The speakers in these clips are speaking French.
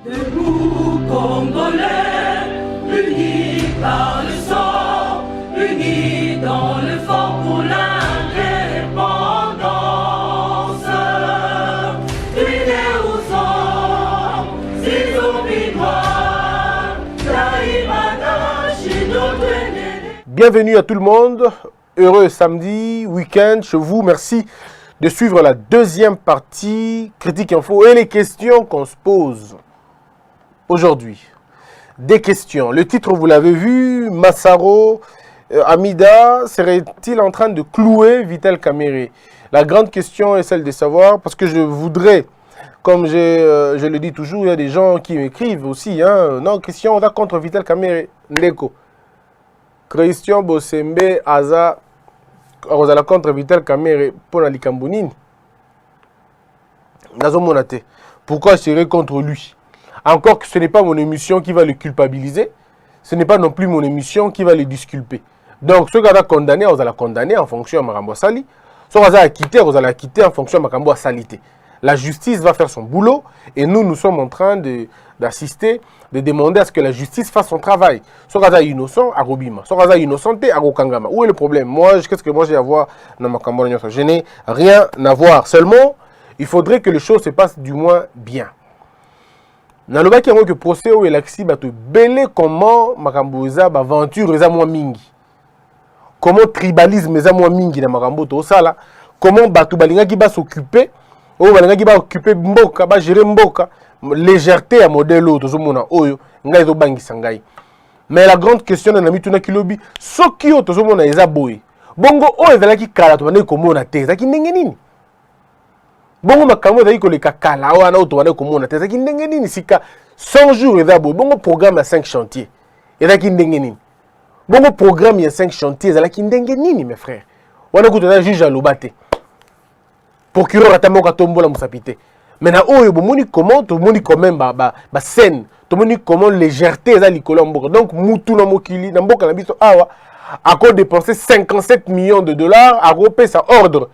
Debout, Congolais, unis par le sang, unis dans l'effort pour l'indépendance. Unis aux hommes, ces zombies noirs, Taïmada, Chinois. Bienvenue à tout le monde, heureux samedi, week-end chez vous, merci de suivre la deuxième partie Critique Info et les questions qu'on se pose aujourd'hui. Des questions. Le titre, vous l'avez vu, Massaro, Amida, serait-il en train de clouer Vital Kamerhe? La grande question est celle de savoir, parce que je voudrais, comme je le dis toujours, il y a des gens qui m'écrivent aussi, hein, non, question, on va contre Vital Kamerhe, Ndeko. Christian Bosembe, Aza, Rosala contre Vital Kamerhe, pour la Likambonine. Pourquoi je serais contre lui? Encore que ce n'est pas mon émission qui va le culpabiliser, ce n'est pas non plus mon émission qui va le disculper. Donc, ceux qui ont condamné, on va la condamner en fonction de Makambo Sali. Ceux qui ont quitté, on va la quitter en fonction de Makambo Salité. La justice va faire son boulot et nous sommes en train d'assister, de demander à ce que la justice fasse son travail. Ceux qui sont innocents, à Robima. Ceux qui sont innocentés, à Rokangama. Où est le problème? Moi, qu'est-ce que moi j'ai à voir dans Makambo? Je n'ai rien à voir. Seulement, il faudrait que les choses se passent du moins bien. Dans le cas où le procès où l'axi va te belé comment Makambo eza aventure eza moins mingi. Comment tribalisme eza moins mingi na Makambo to sala. Comment batu balinga qui va s'occuper, ou balinga qui va occuper mboka, ba gérer mboka, légèreté à modèle autre zomona oyo ngai zo bangi sangai. Mais la grande question na mituna kilobi, soki o to zomona eza boy. Bongo o ezala ki kala to bane komona te, za ki ndenge nini? Bongo makambo ezali koleka kala wana oyo tobanda komona te ezalaki ndenge nini sika 100 jours eza boye. Bongo programme ya 5 chantiers ezalaki ndenge nini? Bongo programme ya 5 chantiers ezalaki ndenge nini mes frères? Wana kutu eza juge aloba te, procureur ata moko atombola mosapi te. Mais na oyo bomoni comment tomoni quand même ba scène, tomoni comment légèreté eza likolo ya mboka. Donc mutu na mokili na mboka na biso awa ako dépenser 57 millions de dollars a repesa ordre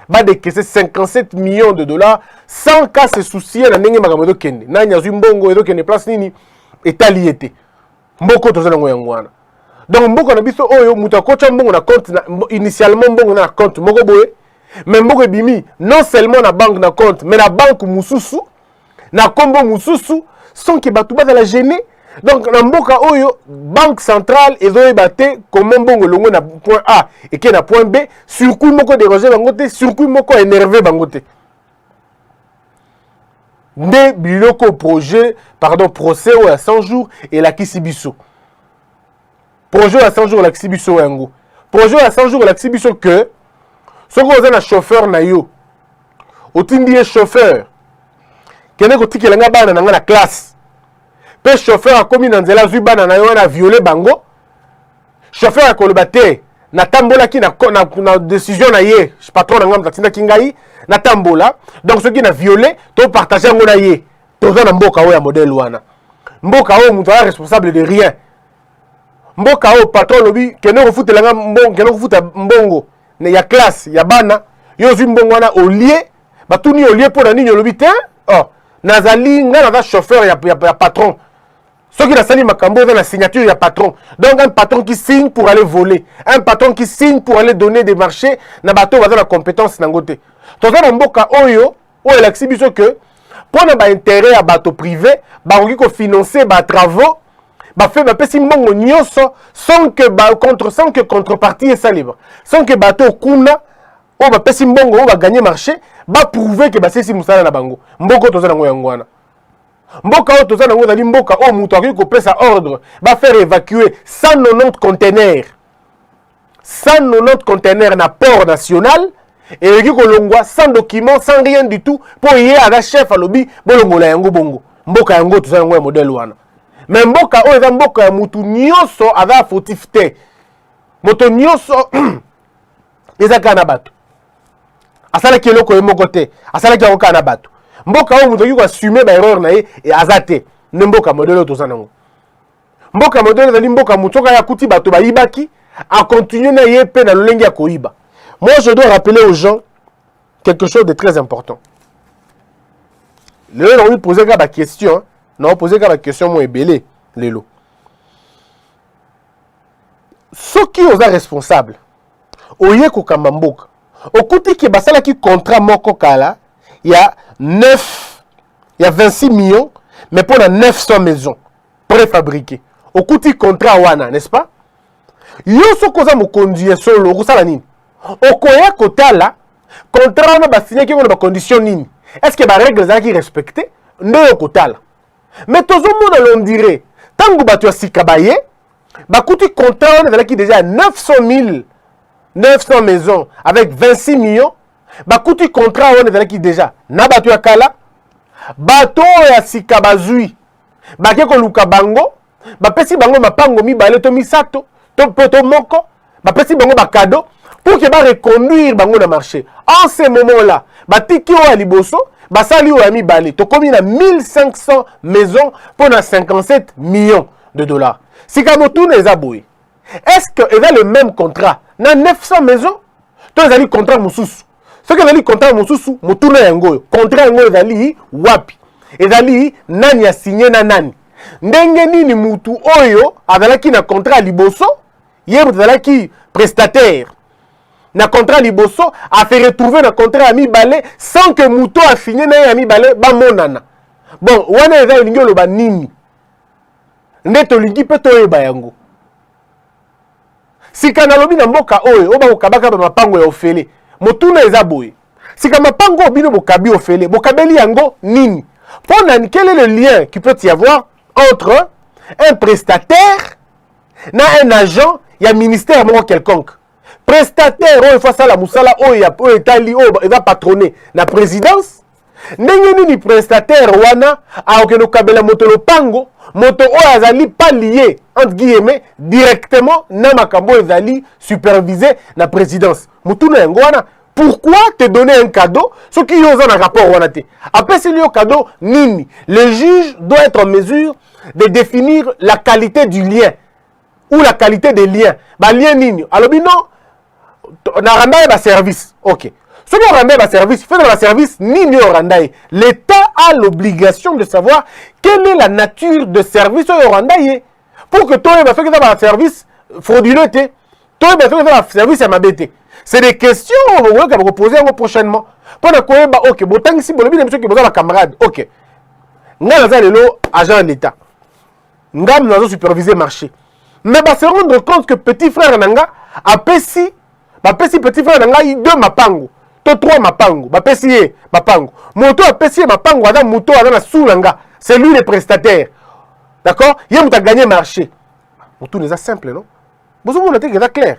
va décaisser 57 millions de dollars sans qu'à se soucier de n'engue magamodo kende. Nanya zumbongo edo kende place nini etali ete. Mboko tozana ngoyangwana. Donc mboko na biso oyo muta kocha mbongo na compte initialement mbongo na compte moko boye. Mais mboko bimi non seulement na banque na compte mais na banque mususu na kombo mususu sans que batu ba la gêner. Donc na mboka oyo banque centrale ezoye baté comme mbongo longo na point A et que na point B surcoup moko déranger bangote surcoup moko énervé bangote nde biloko projet procès à 100 jours et la kisibiso projet à 100 jours la kisibiso yango projet à 100 jours la kisibiso que ce que vous un chauffeur na yo otindi chauffeur kene ko tikelanga bana na classe. Pe chauffeur a commis dans la zui bana na yo na violé bango. Chauffeur a koloba te na tambola ki na décision na ye patron na ngam tatinda kingai na tambola. Donc ce qui na violé to partager ngo na ye. Toza na mboka o ya modèle wana. Mboka o mutu a responsable de rien. Mboka o patron lobi kene ko futelanga mbongo kene ko futa mbongo ne ya classe ya bana yo zui mbongo wana au lieu batuni au lieu pour na nini lobi te. Oh nazali nga na chauffeur ya patron. Ce qui a sali makambo dans la signature, il y a patron. Donc un patron qui signe pour aller voler. Un patron qui signe pour aller donner des marchés. Na bateau va dans la compétence nangote. Tout ça dans mboka oyo, o elaxibiso que pour na ba intérêt à bateau privé, ba ongi ko financer ba travaux, ba fait ba pesi mbongo nyonso sans que contrepartie est libre. Sans que bateau kuna o ba pesi mbongo o ba gagner marché, ba prouver que ba sesi musala na bango. Mboko to za nango yangwana. Mboka o tozana ngo zali mboka o mutu akiki kopesa ordre va faire évacuer 190 containers. 190 containers na port national et yeki kolongwa sans document, sans rien du tout pour y aller à chef alobi bolongola yango bongo. Mboka yango tozana ngo modèle wana. Mais mboka o eza mboka ya mutu nyonso ava fautif te. Moto nyonso eza kana bato. Asala keloko emoko te. Asala ki kana bato. Mboka o mutu yuko assumer ba erreur na ye et azate ne mboka modèle to sanango. Mboka modèle zali mboka mutu ka ya kuti bato ba yibaki a continuer na ye pe na lolengi ya koyiba. Moi je dois rappeler aux gens quelque chose de très important. Le on lui poser la question Non, poser la question, moi, belé, Lelo. Ceux qui sont responsables, oye kokamba mboka. Okuti ki basala ki contrat moko kala, il y a 26 millions, mais pour la 900 maisons préfabriquées. Okuti contrat wana, n'est-ce pas? Yo so koza mo conduire solo, kusala nini? Okoya kotala, contrat wana ba signé ki ba condition nini? Est-ce que ba règles za ki respecté? Nde kotala. Mais tozo mona l'on dirait, tangu batu ya sikabaye, bakuti contrat on a qui déjà 900 maisons avec 26 millions. Bakuti contrat on a qui déjà na batu ya kala. Bato ya sikabazui. Bake ko luka bango. Bapesi bango mapango mibale to misato. To poto moko. Bapesi bango ba cadeau pour que ba reconduire bango na marché. En ce moment-là, batiki o liboso. Basali o mibale. To komi na 1500 maisons pour na 57 millions de dollars. Si Kamotune est aboué, est-ce qu'il a le même contrat dans 900 maisons? Toi, il a le contrat Moussous. Ce qu'il a le contrat Moussous, Moutoune Yango. Contrat Yango, il a le Wapi. Il a le Nani a signé Nani. Ndenge nini Moutou Oyo, avec qui na contrat Liboso, hier, il a qui prestataire. Na contrat Liboso a fait retrouver le contrat Ami Balé sans que Moutou a signé Ami Balé, ba monana. Bon, on a le Ningolo ba nini. Neto lingi pe toyeba yango. Sika nalobi na mboka oyo oba kokabaka ba mapango ya ofele. Motuna eza boye. Sika mapango bino bokabi ofele, bokabeli yango nini? Pona quel est le lien qui peut y avoir entre un prestataire na un agent ya ministère moko quelconque? Prestataire oyo fa sala musala oyo ya oyo etali oyo eza patronné na présidence. Ndenge nini prestataire wana aokeno kabela moto lopango moto oyo azali pas lié entre guillemets directement na makambo ezali supervisé na présidence. Mutuna yango wana pourquoi te donner un cadeau ce qui yoza na rapport wana te. Après c'est le cadeau nini. Le juge doit être en mesure de définir la qualité du lien ou la qualité des liens. Ba lien nini. Alors non na randa ba service. OK. Ce qui rend un service, fait un service, l'État a l'obligation de savoir quelle est la nature de service au Rwandaï. Pour que toi, tu aies un service frauduleux, toi, tu aies un service à m'abêter. C'est des questions que vous pouvez poser prochainement. Pour que ok, bon, tant que si vous avez des camarades, ok. Nous avons agent de l'État. Nous avons supervisé le marché. Mais se rendre compte que petit frère Nanga a petit frère Nanga, il deux mapango. To 3 mapango, bapesiye mapango. Moto apesiye mapango, adam moto adam na soulanga. C'est lui le prestataire. D'accord? Il a gagné marché. Moto n'est pas simple, non? Vous avez noté que c'est clair.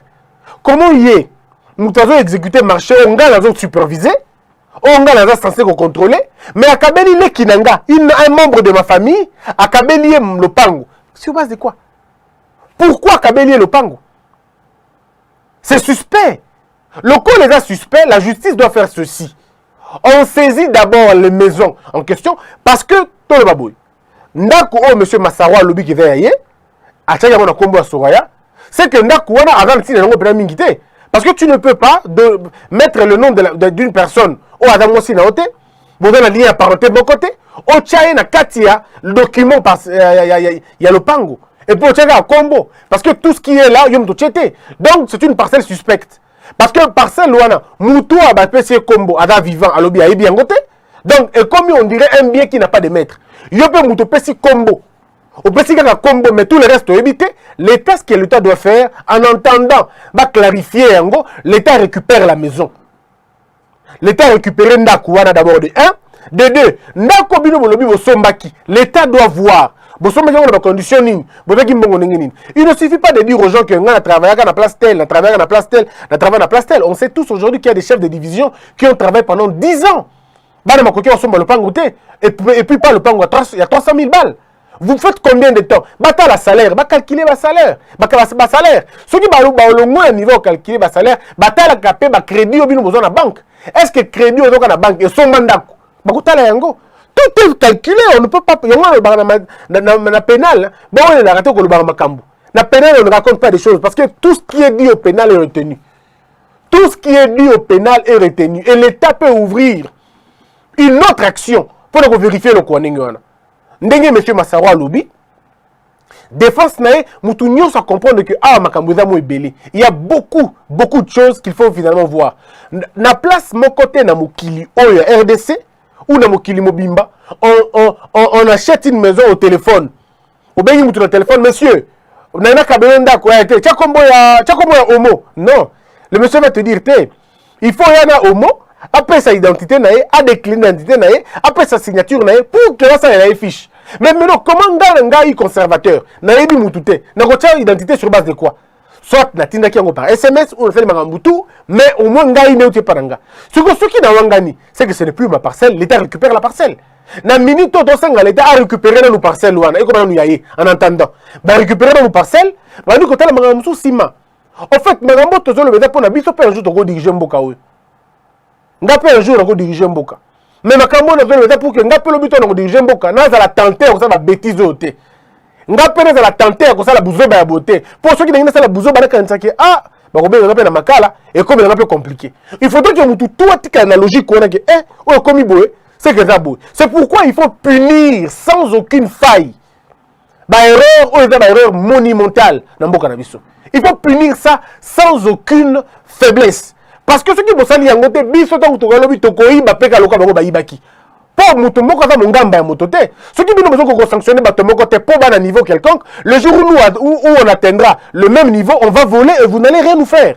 Comment il est? Nous avons exécuté marché, on a supervisé, on a censé contrôler, mais à Kabeli le Kinanga, un membre de ma famille, à Kabeli le pango. Sur base de quoi? Pourquoi Kabeli le pango? C'est suspect. Le col est suspect, la justice doit faire ceci. On saisit d'abord les maisons en question parce que tout le babouille. Ndako oh monsieur Massawa lobi qui veille à chaque fois combo à Soraya, c'est que Ndako wana avant de signer le mingité parce que tu ne peux pas mettre le nom d'une personne au Adam aussi na côté, vous avez la ligne à parenté de mon côté, au tchaye na katia le document parce y a le pango et pour tchaye à combo parce que tout ce qui est là yom to tchété. Donc c'est une parcelle suspecte. Parce que parcelle wana Moutou a bapé combo ada vivant à l'obi a bien côté. Donc et comme on dirait un bien qui n'a pas de maître. Yo peut Moutou pesi combo. Au pesi ka combo mais tout le reste éviter. L'État ce que l'État doit faire en entendant va clarifier en gros l'État récupère la maison. L'État récupère ndako wana d'abord de 1, de 2 ndako bino bolobi bo sombaki. L'État doit voir. Il ne suffit pas de dire aux gens que on a travaillé à la place telle, on a travaillé à la place telle, on a travaillé à la place telle. On sait tous aujourd'hui qu'il y a des chefs de division qui ont travaillé pendant 10 ans. Et puis pas le pango, il y a 300 000 balles. Vous faites combien de temps? Bata la salaire, bah calculer le salaire. Bah salaire. Ceux qui ont moins niveau calculer le salaire, bata la capé, bah crédit au besoin de la banque. Est-ce que crédit au besoin de la banque et son mandat? Bah la yango. Tout est calculé, on ne peut pas. Il y a un pénal. Bon, on est arrêté pour le baramakambo. La pénal, on ne raconte pas des choses parce que tout ce qui est dit au pénal est retenu. Tout ce qui est dit au pénal est retenu. Et l'État peut ouvrir une autre action pour vérifier le coin. ndenge monsieur Massaro lobby défense nae mutu nyonso à comprendre que ah makambo eza mo ebele. Il y a beaucoup de choses qu'il faut finalement voir. Na place mon côté na mokili oyo RDC ou na mokili mobimba, on achète une maison au téléphone. Au bengi mutu na téléphone, monsieur, nana kabenda ko été tchakombo ya homo. Non, le monsieur va te dire il faut yana homo après sa identité nae, a décliner l'identité nae, après sa signature nae pour que ça ait fiche. Mais maintenant, comment nga yi conservateur na yebi mutute na ko tia identité sur base de quoi? Soit na tinda ki yango par SMS ou na fait makambutu, mais au moins nga yi ne uti paranga. Ce qui na wangani, c'est que ce n'est plus ma parcelle, l'État récupère la parcelle. Na minute to senga l'État a récupéré nos parcelles wana et comment nous yaye en entendant. Ba récupérer nos parcelles, ba nous côté la makambutu sima. En fait, makambo to zo le beza pour na biso pe un jour to go diriger mboka oyo. Nga pe un jour to go diriger mboka. Mais makambo na zo le beza pour que nga pe le but to go diriger mboka, na za la tenter ko ça ba bêtise oté. Nga pe na za la tenter ko ça la buzo ba beauté. Pour ceux qui n'ont pas la buzo ba na kanisa ki ah ba ko be na makala et comme c'est un peu compliqué. Il faudrait que mutu tout tika analogie ko na que o komi boye. C'est pourquoi il faut punir sans aucune faille. Erreur monumentale. Il faut punir ça sans aucune faiblesse. Parce que ceux qui vont s'en dire, pour mutomoko za mongamba ya motote. Ceux qui vont sanctionner batomoko te pour un niveau quelconque, le jour où on atteindra le même niveau, on va voler et vous n'allez rien nous faire.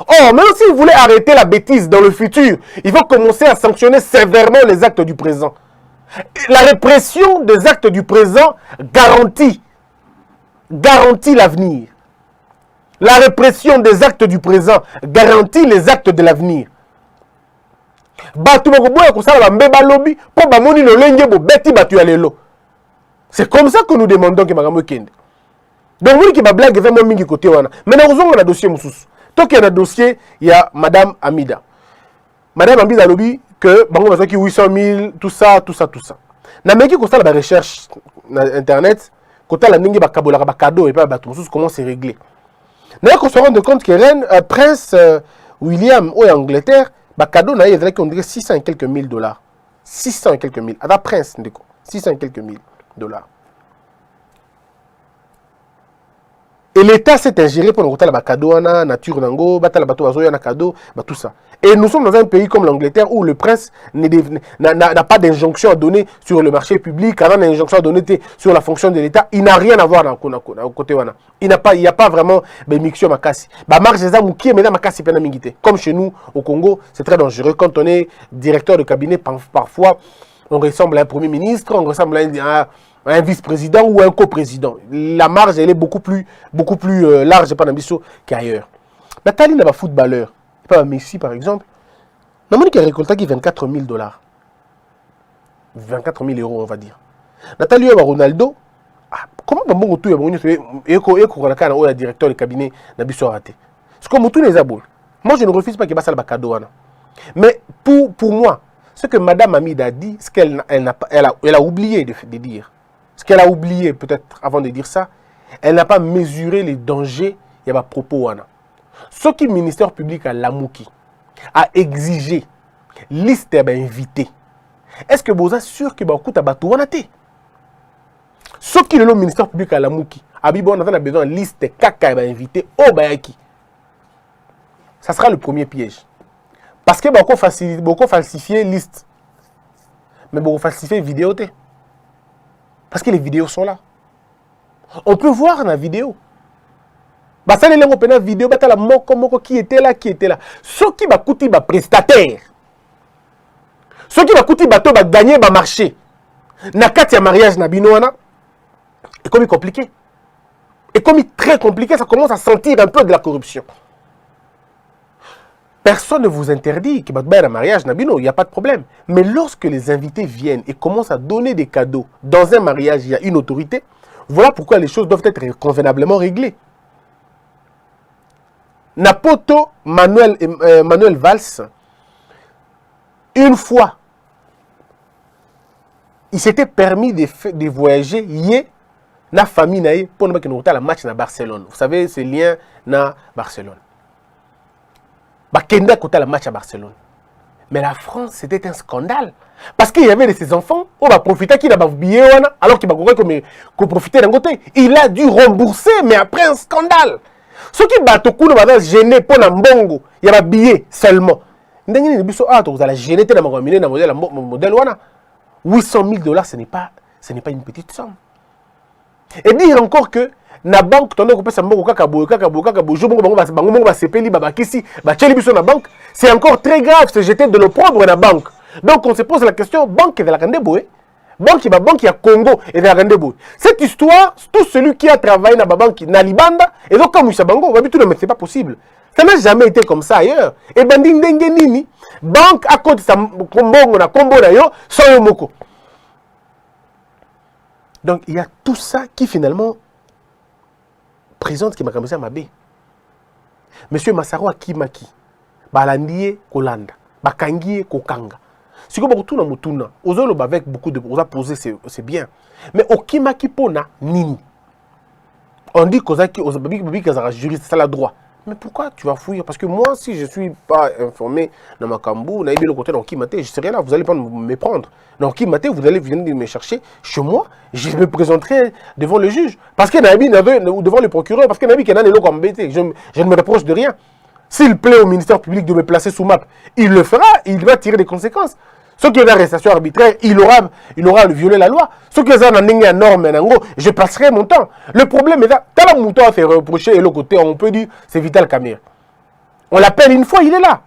Or, même si vous voulez arrêter la bêtise dans le futur, il faut commencer à sanctionner sévèrement les actes du présent. La répression des actes du présent garantit l'avenir. La répression des actes du présent garantit les actes de l'avenir. C'est comme ça que nous demandons que Magambo Kende. Donc, vous qui blague vraiment mingi côté wana. Maintenant, nous avons un dossier moussous. Tant qu'il y a un dossier, il y a Madame Amida. Madame Amida a dit que bango bazaki 800 000, tout ça. Na meki ko sala ba recherche na internet, kota la ningi ba kabola ba cadeau et pas ba tout comment c'est réglé. Na ko se rendre compte que reine prince William au Angleterre, ba cadeau na yezela qu'on dirait 600 et quelques mille dollars. 600 et quelques mille. Ada prince ndeko, 600 et quelques mille dollars. Et l'État s'est ingéré pour nous la cadeau, la nature, la bateau, la cadeau, tout ça. Et nous sommes dans un pays comme l'Angleterre où le prince n'a pas d'injonction à donner sur le marché public, n'a pas d'injonction à donner sur la fonction de l'État. Il n'a rien à voir dans le côté. Il n'y a pas vraiment de mixture makasi. Comme chez nous au Congo, c'est très dangereux. Quand on est directeur de cabinet, parfois on ressemble à un premier ministre, on ressemble à un vice-président ou un coprésident. La marge, elle est beaucoup plus large qu'ailleurs. Nathalie n'est pas footballeur. Pas Messi, par exemple. Namoni qui a récolté 24 000 dollars. 24 000 euros, on va dire. Nathalie et Ronaldo. Comment on peut être directeur de cabinet Nabiso raté? C'est comme tout les abos. Moi, je ne refuse pas qu'il y ait un cadeau. Mais pour moi, ce que Madame Amida a dit, ce qu'elle a oublié de dire. Ce qu'elle a oublié, peut-être avant de dire ça, elle n'a pas mesuré les dangers de ses propos. Ce que le ministère public à Lamouki a exigé liste d'invités. Est-ce que vous êtes sûr que vous avez été? Ce qui est le ministère public à Lamouki a besoin de liste de caca d'invités au Bayaki. Ça sera le premier piège. Parce que beaucoup falsifier liste. Mais beaucoup falsifier vidéo. Parce que les vidéos sont là. On peut voir dans la vidéo. Ça les gens ont vidéo, qui était là. Ceux qui va coûter prestataire. Ceux qui va coûter bateau va gagner va marché. Na katia mariage na binoana. Et comme il est compliqué. Et comme il est très compliqué, ça commence à sentir un peu de la corruption. Personne ne vous interdit qu'il y ait un mariage, il n'y a pas de problème. Mais lorsque les invités viennent et commencent à donner des cadeaux, dans un mariage, il y a une autorité, voilà pourquoi les choses doivent être convenablement réglées. Napoto Manuel Valls, une fois, il s'était permis de voyager, na famille pour ne pas la match à Barcelone. Vous savez, c'est lien na Barcelone. Kenda côté la match à Barcelone. Mais la France, c'était un scandale. Parce qu'il y avait de ses enfants, on va profiter qu'il a billet, alors qu'il va profiter d'un côté. Il a dû rembourser, mais après un scandale. Ce qui va gêner pour Mbongo, il y a un billet seulement. Vous allez gêner le modèle. 800 000 $, ce n'est pas une petite somme. Et dire encore que na banque c'est encore très grave, c'est jeter de l'opprobre na banque. Donc on se pose la question, banque de la Kandeboé, banque à Congo et de la Kandeboé. Cette histoire, tout celui qui a travaillé dans la banque na Libanda, et donc comme Bango, c'est pas possible. Ça n'a jamais été comme ça ailleurs. Et banding nini, banque à côté sa Combo na Combo na yo, sans moko. Donc il y a tout ça qui finalement présente qui m'a commencé à m'abbé. Monsieur Massaro Akimaki, Balandie Kolanda, Bakangie Kokanga. Si vous avez tout dans mutuna, avec beaucoup de vous a posé c'est bien. Mais Okimaki pona nini. On dit qu'Ozaki juriste, c'est la droit. Mais pourquoi tu vas fouiller? Parce que moi, si je ne suis pas informé dans ma cambou, dans le côté d'Okimate, je serai là, vous allez pas me prendre. Dans Okimate, vous allez venir me chercher chez moi, je me présenterai devant le juge. Parce que Nabi ou devant le procureur, parce que Nabi qui est embêté, je ne me reproche de rien. S'il plaît au ministère public de me placer sous map, il le fera, il va tirer des conséquences. Ceux qui ont une arrestation arbitraire, il aura violé la loi. Ceux qui ont une norme, je passerai mon temps. Le problème est là, tant que mouton a fait reprocher et l'autre côté, on peut dire c'est Vital Kamerhe. On l'appelle une fois, il est là.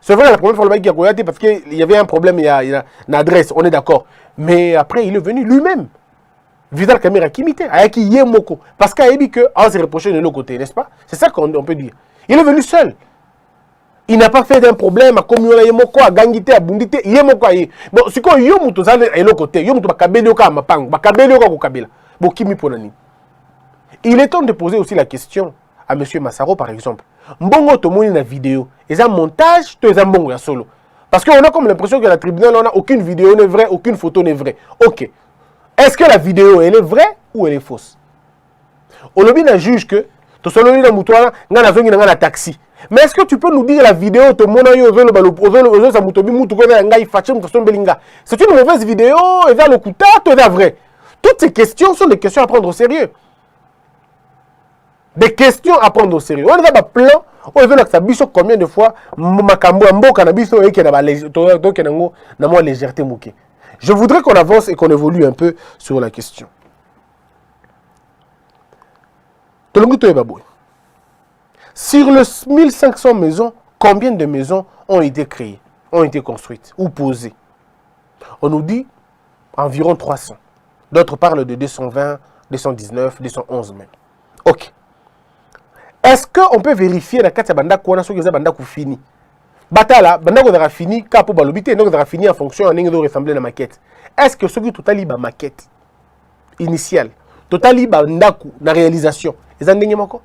C'est vrai, la première fois, le mec a été parce qu'il y avait un problème, il y a une adresse, on est d'accord. Mais après, il est venu lui-même. Vital Kamerhe a imité, a qui Yemoko. Parce qu'il a dit qu'on s'est reproché de l'autre côté, n'est-ce pas? C'est ça qu'on peut dire. Il est venu seul. Il n'a pas fait d'un problème à communauté, Yemoko, à Gangité, à Bundité, Yemoko. Bon, c'est quoi Yomuto Zane et l'autre côté? Yomuto Bakabeli Oka Mapang, Bakabeli Oka Kokabila. Bon, Kimi Ponani. Il est temps de poser aussi la question à M. Massaro, par exemple. Mbongo Tomoni na vidéo. Est-ce un montage ou est-ce un mbongo ya solo? Parce qu'on a comme l'impression que la tribunal, on a aucune vidéo n'est vraie, aucune photo n'est vraie. Ok. Est-ce que la vidéo, elle est vraie ou elle est fausse? On a juge que, tu solo na mutuana, ngana zongi na taxi. Mais est-ce que tu peux nous dire la vidéo c'est une mauvaise vidéo, est le coup est vrai? Toutes ces questions sont des questions à prendre au sérieux. Des questions à prendre au sérieux. On a un plan, on a combien de fois je voudrais qu'on avance et qu'on évolue un peu sur la question. Sur les 1500 maisons, combien de maisons ont été créées, ont été construites ou posées? On nous dit environ 300. D'autres parlent de 220, 219, 211 même. Ok. Est-ce qu'on peut vérifier la carte banda qu'on a sur les banda fini? Batala, banda qu'on a fini, capo balobité, donc on a fini en fonction de ressembler à la maquette. Est-ce que ce qui total ma maquette initiale, total banda la réalisation, ils en ont encore?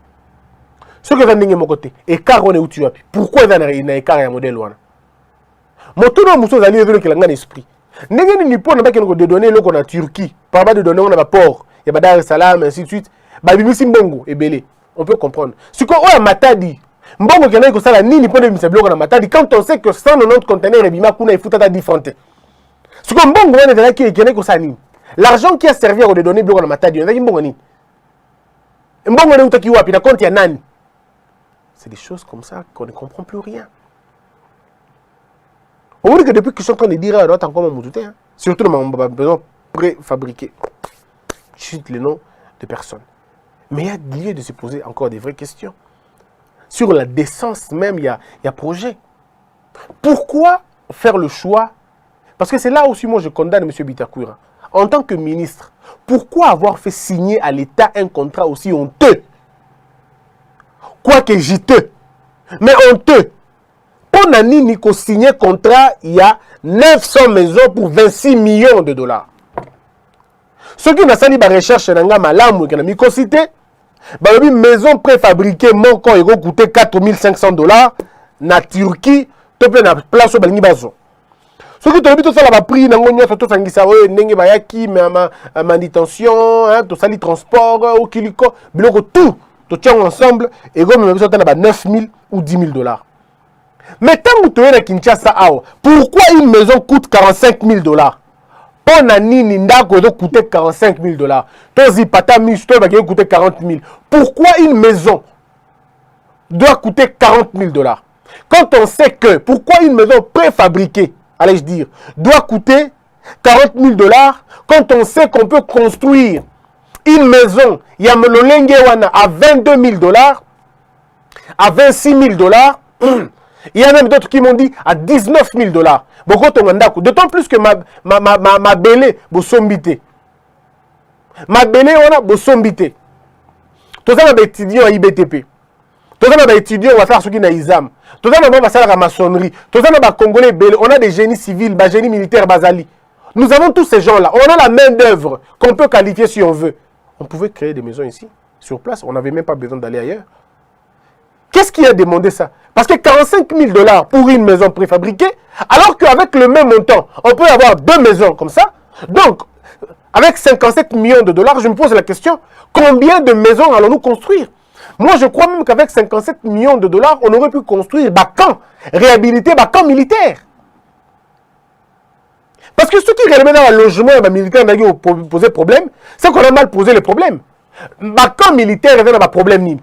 Ce que vous avez mon côté, et car on est où tu as pu. Pourquoi vous avez un écart et un modèle? Mon tour de mousseau, vous allez dire qu'il a un esprit. N'est-ce pas de données qu'on a Turquie, par rapport de données on a port, il y a Dar es Salaam, ainsi de suite. Babimisi Mbongo et Belé, on peut comprendre. Ce qu'on a Matadi, Mbongo qui a dit que ça la ni pas de Missablo on a Matadi, quand on sait que 190 conteneurs et Bima Kuna et Foutata différents. Ce qu'on Mbongo on est là qui a dit que ça ni. L'argent qui a servi à donner Mbongo on a Matadi, on a dit Mbongo ni. Mbongo on est où tu as pu, compte il y a Nani. C'est des choses comme ça qu'on ne comprend plus rien. On dit que depuis que je suis en train de dire, on doit encore m'en surtout dans ma besoin préfabriqué. Je cite les noms de personnes. Mais il y a lieu de se poser encore des vraies questions. Sur la décence même, il y a projet. Pourquoi faire le choix? Parce que c'est là aussi moi je condamne M. Bitakoura. En tant que ministre, pourquoi avoir fait signer à l'État un contrat aussi honteux? Quoique juteux, mais honteux. Pour Nani Nico signé contrat, il y a 900 maisons pour 26 millions de dollars. Ceux qui n'ont pas de recherche, une maison préfabriquée, mon corps, il coûté 4500 dollars. Na Turquie, tu peux la place au Balnibazo. Ceux qui ont dit que ça a pris, manutention, transport, au Kiliko, tout. Tu tiens ensemble et comme nous avons 9 000 ou 10 000 dollars. Mais tant que tu es à Kinshasa, pourquoi une maison coûte 45 000 $? On a nini ndako doit coûter 45 000 $. Tozi pata misto va coûter 40 000. Pourquoi une maison doit coûter 40 000 $? Quand on sait que, pourquoi une maison préfabriquée, allais-je dire, doit coûter 40 000 $, quand on sait qu'on peut construire une maison, il y a à 22 000 $, à 26 000 $, il y a même d'autres qui m'ont dit à 19 000 $. D'autant plus que ma belé, bosombité. Ma belé, on a bosombité. Tout ça, on a étudié à IBTP. Tout ça, on a étudié à faire ce qui est ISAM. Tout ça, on a fait la maçonnerie. Tout ça, on a Congolais belé. On a des génies civils, des génies militaires, Bazali. Nous avons tous ces gens-là. On a la main d'œuvre qu'on peut qualifier si on veut. On pouvait créer des maisons ici, sur place. On n'avait même pas besoin d'aller ailleurs. Qu'est-ce qui a demandé ça? Parce que 45 000 $ pour une maison préfabriquée, alors qu'avec le même montant, on peut avoir deux maisons comme ça. Donc, avec 57 millions de $, je me pose la question, combien de maisons allons-nous construire? Moi, je crois même qu'avec 57 millions de $, on aurait pu construire Bacan, réhabiliter Bacan militaire. Parce que ceux qui réellement dans le logement militaire ont posé problème, c'est qu'on a mal posé les problèmes. Bacan militaire est dans un problème.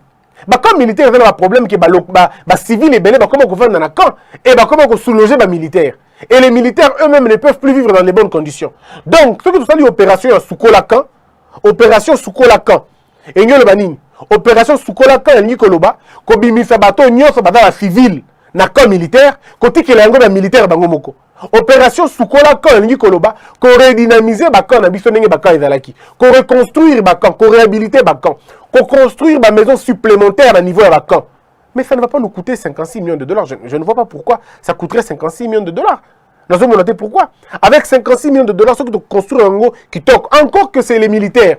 Comme militaire, il y a un problème qui est civil et belé, comment on fait dans un camp et comment on sous-loger les militaires. Et les militaires eux-mêmes ne peuvent plus vivre dans les bonnes conditions. Donc, ce que tu as dit, opération Soukolakan, opération Soukolakan, et nous le banine, opération Soukolakan, et nous koloba, kobimisa bato, nous sommes dans la civile, na camp militaire, côté qui est un militaire bangomoko. Opération Soukolakan, et nous koloba, qu'on redynamiser bakan, na bisonenge bakan ezalaki, qu'on reconstruire bakan, qu'on réhabiliter bakan. Qu'on construire ma maison supplémentaire à niveau à camp. Mais ça ne va pas nous coûter 56 millions de $. Je ne vois pas pourquoi ça coûterait 56 millions de $. Nous avons noté pourquoi. Avec 56 millions de $, ce que de construire un gros qui toque, encore que c'est les militaires.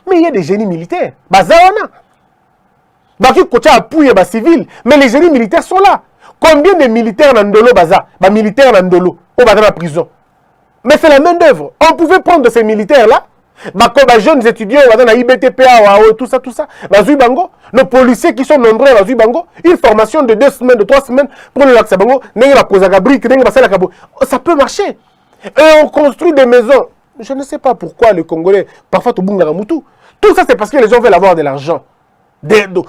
Mais il y a des génies militaires. Bazawana. Baki Kocha appuie les civils. Mais les génies militaires sont là. Combien de militaires n'andolo baza? Bah militaires n'andolo. Au bazar la prison. Mais c'est la main d'œuvre. On pouvait prendre ces militaires-là. Les jeunes étudiants, IBTPA, tout ça, nos policiers qui sont nombreux, une formation de 2 semaines, de 3 semaines pour le lac Sabango, ça peut marcher. Et on construit des maisons. Je ne sais pas pourquoi les Congolais, parfois, tout ça, c'est parce que les gens veulent avoir de l'argent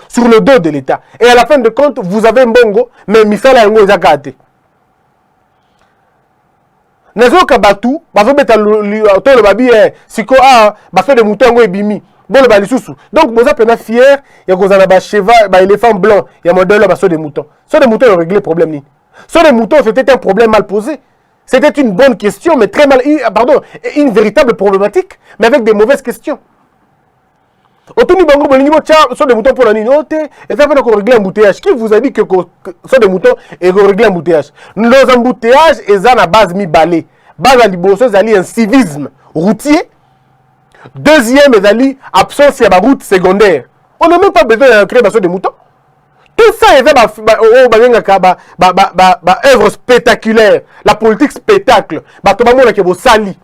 sur le dos de l'État. Et à la fin de compte, vous avez un bongo, mais Misala Yango est zakate. Nazoka batu, bazo beta le babi siko baso de mouton ngo ebimi. Bon le bali susu. Donc boza pena fier, ya kozana ba cheval, ba éléphant blanc, ya modèle baso de mouton. So de mouton ont réglé le problème ni. So de mouton c'était un problème mal posé. C'était une bonne question mais très mal une véritable problématique mais avec des mauvaises questions. Otuni bango bolingi mo tia so de mouton pour la nini oté et ça fait qu'on régler l'embouteillage. Qui vous a dit que so de mouton et qu'on régler l'embouteillage? Nos embouteillages et ça na base mi balé. Base à liboso zali un civisme routier. Deuxième zali absence ya ba route secondaire. On n'a même pas besoin de créer so de mouton. Tout ça est œuvre spectaculaire, la politique spectacle. To ba mona ke bo sali.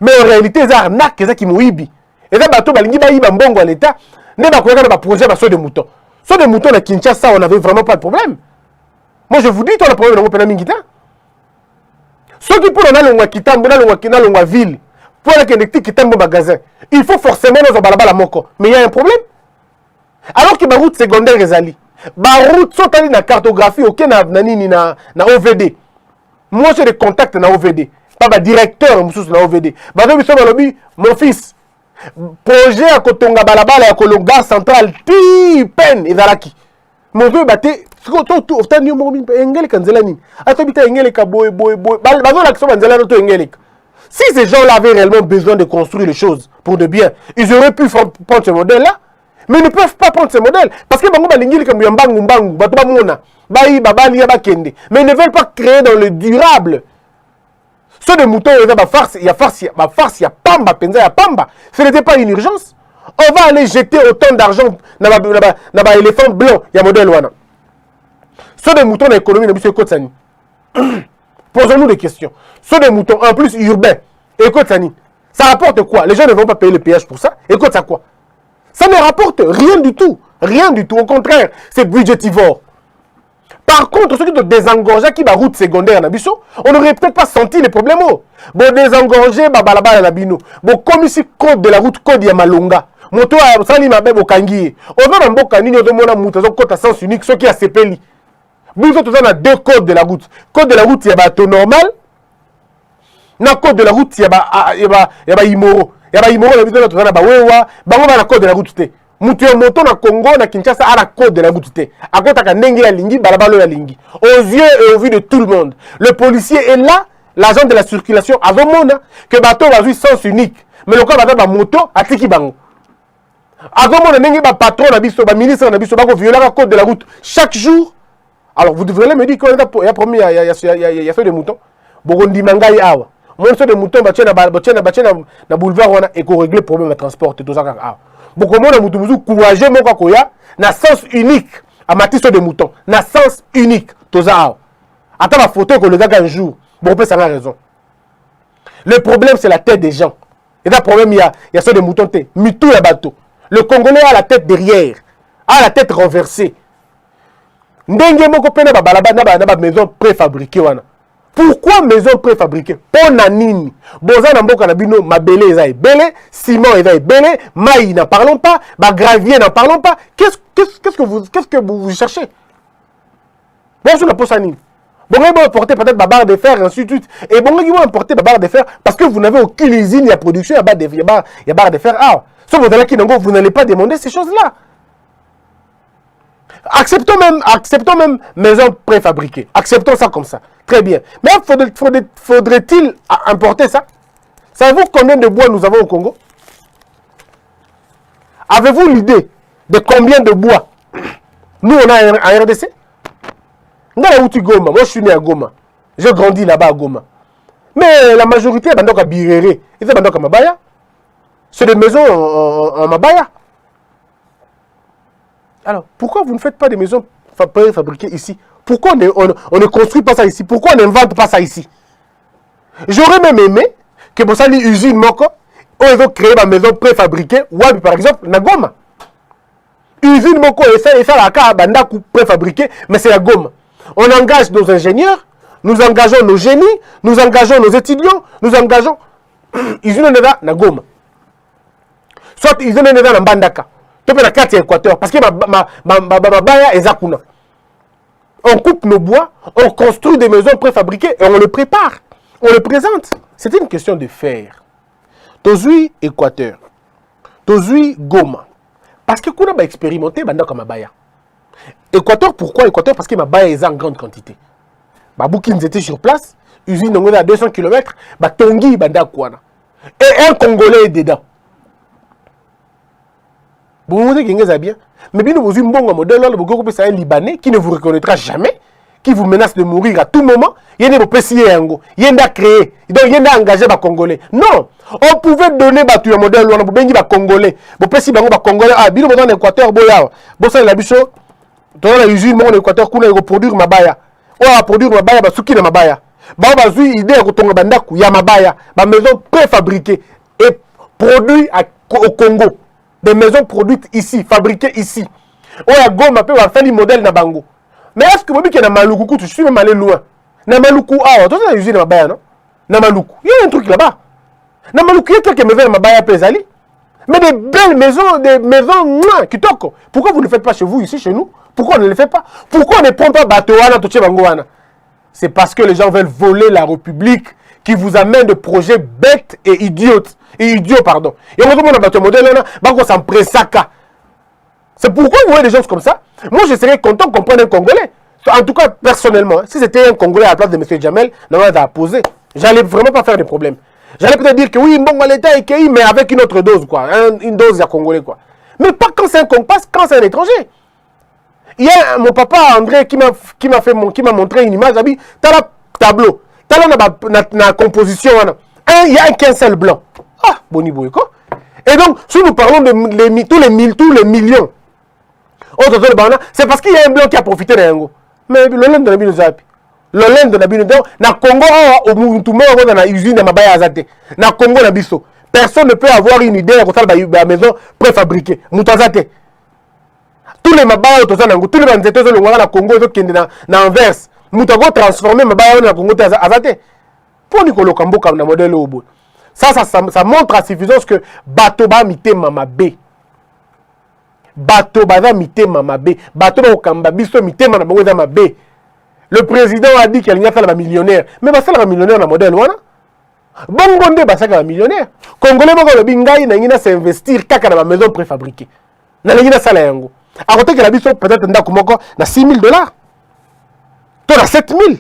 Mais en réalité c'est arnaque ça qui moibi. Et ça, bateau balingi ba yiba mbongo à l'État, ne ba koyaka ba projet ba so de mouton. So de mouton à Kinshasa, on n'avait vraiment pas de problème. Moi je vous dis, toi le problème dans mon pena mingita. Ceux qui pour na longwa kitambo na longwa ville, pour la connecter kitambo magasin, il faut forcément nos balabala moko. Mais il y a un problème. Alors que ba route secondaire ezali, ba route sont allés na cartographie aucun na OVD. Moi j'ai des contacts na OVD, pas ba directeur mususu na OVD. Ba do biso balobi mon fils projet à Kotonga balabala ya Kolonga central ti pen ezalaki mozo baté to ofta ni mo engele kanzela nini atobita engele ka boy bazo la kiso banzela to engele. Si ces gens-là avaient réellement besoin de construire les choses pour de bien, ils auraient pu prendre ce modèle là, mais ils ne peuvent pas prendre ce modèle parce que bango balingili ka mbangu bato ba mona bayi babali ya bakende, mais ils ne veulent pas créer dans le durable. Ceux de moutons, il y a farce, il y a pamba, penza, il y a pamba. Ce n'était pas une urgence. On va aller jeter autant d'argent dans l'éléphant blanc, il y a modèle wana. Ceux de moutons dans l'économie, de M. Kotsani. Posons-nous des questions. Ceux de moutons, en plus urbains, et Kotsani, ça rapporte quoi? Les gens ne vont pas payer le péage pour ça. Et ça quoi? Ça ne rapporte rien du tout. Rien du tout. Au contraire, c'est budgétivore. Par contre, ceux qui ont désengorgé qui la route secondaire, on n'aurait peut-être pas senti les problèmes. Bon, désengorgé, balabala la bino. Bon, comme ici, code de la route, code Yamalonga. Moto a sali mabe bokangi. On va dans boka nini otomona muto zo code à sens unique, ce qui a CPLI. Nous tous on a deux codes de la route. Code de la route, il y a bateau normal. Na code de la route, il y a Imoro. Il y a Imoro, la bito na ba wewa, ba ngoma na code de la route te. Mutu ya moto na Congo na Kinshasa a la code de la route te. Akota ka ndenge ya lingi, balabalo ya lingi. Aux yeux et aux vues de tout le monde. Le policier est là, l'agent de la circulation a mona que bateau va jouer sens unique. Mais le cas bateau ba moto a tiki bango. Azomona ndenge ba patron na biso, ba ministre na biso ba ko violer la code de la route chaque jour. Alors vous devriez me dire qu'il y a promis il y a fait des moutons. Bogondi mangai awa. Mon so de moutons ba tchena na boulevard wana et ko régler problème de transport tout ça awa. Boko mona mutu muzu courageux moko koya na sens unique à matiso de moutons, na sens unique tout ça awa. Attends la photo que le gars un jour. Bon peut ça a raison. Le problème c'est la tête des gens. Et là problème il y a ça de moutons té, mitou ya bateau. Le Congolais a la tête derrière, a la tête renversée. Ndenge moko pena balaba na ba maison préfabriquée wana. Pourquoi maison préfabriquée? Pona nini? Boza na mboka na bino mabele eza ebele, ciment eza ebele, maï n'en parlons pas, ba gravier n'en parlons pas. Qu'est-ce que vous cherchez? Bon, je ne pose pas nini. Bon, ils vont importer peut-être la barre de fer, et ainsi de suite. Et bon, ils vont importer la barre de fer parce que vous n'avez aucune usine, il y a production, il y a barre de fer. Ah, sauf vous n'allez pas demander ces choses-là. Acceptons même maison préfabriquée. Acceptons ça comme ça. Très bien. Mais faudrait-il importer ça? Savez-vous combien de bois nous avons au Congo? Avez-vous l'idée de combien de bois nous on a en RDC? Moi je suis né à Goma. J'ai grandi là-bas à Goma. Mais la majorité est à Birere. Ils sont à Mabaya. C'est des maisons en Mabaya. Alors, pourquoi vous ne faites pas des maisons fabriquées ici? Pourquoi on ne construit pas ça ici? Pourquoi on n'invente pas ça ici? J'aurais même aimé que pour ça, les usines Moko, ils ont créé ma maison préfabriquée. Ou par exemple, na Goma. Usine Moko, et ça, la carte préfabriquée, mais c'est la Goma. On engage nos ingénieurs, nous engageons nos génies, nous engageons nos étudiants, nous engageons. Usine na Goma. Soit usine na Mbandaka. Tu peux la carte Équateur parce que ma baya est zakuna. On coupe nos bois, on construit des maisons préfabriquées et on le prépare. On le présente. C'est une question de faire. Tozui Équateur. Tozui Goma. Parce que qu'on a expérimenté bandaka mabaya. Équateur, pourquoi Équateur? Parce que mabaya est en grande quantité. Baboukins étaient sur place, usine à 200 km, Tongi bandakwana. Et un Congolais est dedans. Vous vous dites que c'est bien. Mais bien, vous avez un bon modèle, un Libanais qui ne vous reconnaîtra jamais, qui vous menace de mourir à tout moment. Il y a des péciers, il y a des créés, il y a des engagés par Congolais. Non, on pouvait donner un modèle, on pouvait dire Congolais. Vous péciez par Congolais, ah, bien, dans l'Équateur, boya, bon, ça, la bicho, dans la usine, mon Équateur, qu'on a produire ma baya. On va produire ma baya, ce qui est ma baya. Bah, on va jouer idée à ton bandaku, ya ma baya, ma maison préfabriquée et produit au Congo. Des maisons produites ici, fabriquées ici. On a Goma peut faire les modèles na bango. Mais est-ce que vous dites que na Maluku, je suis même allé loin. Na Maluku, ah, tu as usine na Mabaya, non? Na Maluku, il y a un truc là-bas. Na Maluku, il y a quelques maisons na Mabaya Pesali. Mais des belles maisons, qui toquent. Pourquoi vous ne le faites pas chez vous, ici, chez nous? Pourquoi on ne le fait pas? Pourquoi on ne prend pas Batouana, Tochebangoana? C'est parce que les gens veulent voler la République qui vous amène de projets bêtes et idiots. Et pardon. Et on a battu un modèle là, on s'en présaka. C'est pourquoi vous voyez des gens comme ça. Moi, je serais content qu'on prenne un Congolais. En tout cas, personnellement, si c'était un Congolais à la place de M. Jamel, on va poser. J'allais vraiment pas faire de problème. J'allais peut-être dire que oui, bon, l'État est cueilli, mais avec une autre dose, quoi. Une dose à Congolais, quoi. Mais pas quand c'est un Congolais, quand c'est un étranger. Il y a mon papa André qui m'a montré une image. Il t'as le tableau. T'as la composition. Il y a qu'un seul blanc. Ah, boni boyko. Et donc, si nous parlons de tous les millions, c'est parce qu'il y a un blanc qui a profité d'un go. Mais le lend de la bino zapi. Le lend de la bino na Congo au Mutumo dans la usine de Mabaya Azate. Na Congo na biso. Personne ne peut avoir une idée de la maison préfabriquée. Moutazate. Tout tous les mabaya tous les banzeto zo longwa na Congo zo kende na inverse muta go transformer mabaya na Congo te azate pour Nicolas Kamboka na modèle obo ça montre à suffisance que bato ba mitema mabe bato baza mitema mabe bato ba okamba biso mitema na bango za mabe. Le président a dit qu'il y a un millionnaire mais ba sala millionnaire na modèle wana bongo nde ba sala millionnaire congolais boko le bingai na ngina s'investir kaka na maison préfabriquée na ngina sala yango à côté que la biso peut-être ndako moko na $6,000 to na 7,000.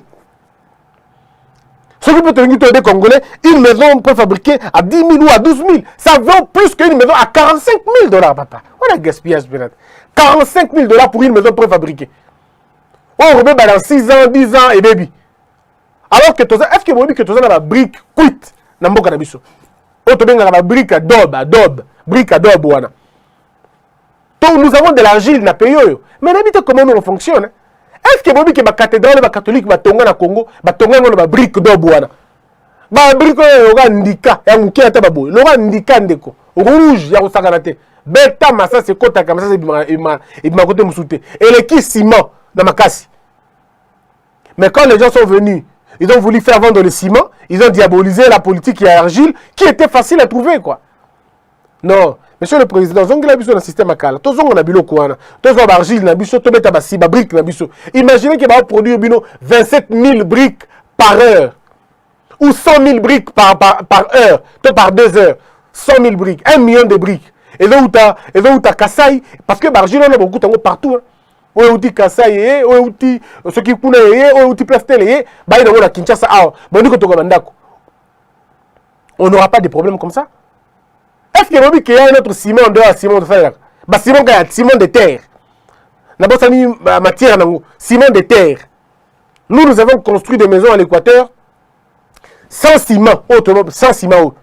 Ce qui peut te dire des Congolais, une maison préfabriquée à 10 000 ou à 12 000, ça vaut plus qu'une maison à $45,000, papa. On a gaspillage peut-être. $45,000 pour une maison préfabriquée. On remet dans 6 ans, 10 ans et baby. Alors que est-ce que vous dites que tu as la brique quitte dans le cannabis? On te met la brique adobe, brique adobe. Donc nous avons de l'argile dans le pays. Mais n'habitez comment nous fonctionne. Est-ce que vous dites que la cathédrale catholique va tomber au Congo, va tomber dans la brique d'Obuana? La brique aura indica, et on qui a tabou, l'aura indica ndeko, rouge, ya osaganate. Beta massa c'est kota comme ça c'est ma côté moussouté. Et les qui ciment dans ma casse. Mais quand les gens sont venus, ils ont voulu faire vendre le ciment, ils ont diabolisé la politique et l'argile qui était facile à trouver quoi. Non. Monsieur le Président, vous avez un système à Kala. Tous on a bilo quoi? Tous on a argile na biso, tous on a briques na biso. Imaginez qu'il va produire 27 000 briques par heure. Ou 100 000 briques par heure. Tout par 2 heures. 100 000 briques. 1 million de briques. Et là où tu as Kassai, parce que l'argile on a beaucoup partout. Où est-ce que Kassai, où est-ce que ceux qui connaissent, où est-ce que Plastel, bah il y a Kinshasa. On n'aura pas de problème comme ça. Est-ce qu'il y a un autre ciment dehors, ciment de fer? Bah, ciment de terre. D'abord, ça mis matière, ciment de terre. Nous avons construit des maisons à l'Équateur sans ciment, sans ciment.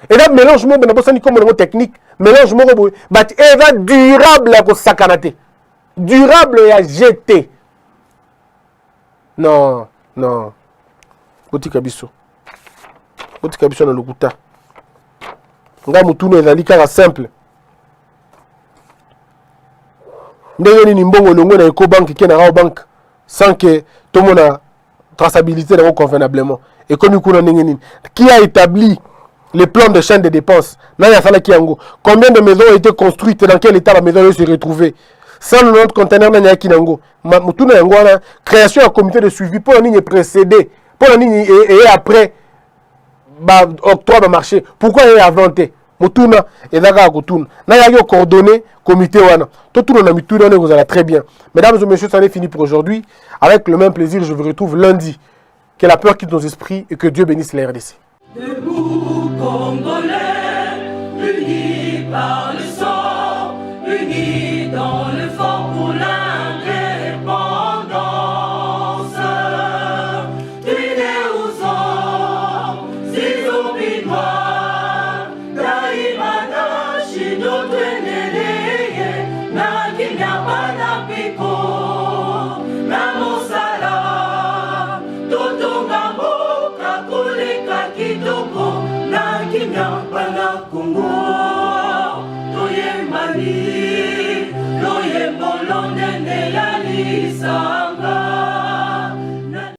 Et là, mélange moi, d'abord, ça mis comme une technique, mélange moi, bah, elle va durable à sakanate. Durable et à jeter. Non, non. Oti kabiso. Oti kabiso na lokuta. Nga mutuno ezali kaka simple. Ndenge nini mbongo longo na Ecobank ki na Rabobank sans que tout le monde a traçabilité convenablement. Et comme kuna ndenge nini qui a établi les plans de chaîne de dépenses? Naya sala kiango. Combien de maisons ont été construites, dans quel état la maison se retrouvée? 190 conteneurs na kinango. Mutuno yango na création d'un comité de suivi pour la ligne précédée, pour la ligne et après bah octroi de marché. Pourquoi il a inventé Mutuna et Daga Kutun. N'a pas coordonné comité wana. Tout le monde a vous allez très bien. Mesdames et messieurs, ça est fini pour aujourd'hui. Avec le même plaisir, je vous retrouve lundi. Que la peur quitte nos esprits et que Dieu bénisse la RDC. Debout Congolais, unis par le sang, unis dans le fort pour l'indépendance. Unis aux hommes, si oublidois, daimana shido tweneleye, na kinyabana piko, na mosala, totonga mboka koleka kitoko, na kinyabana Congo, toyembani, loyembo lonene ya lisa.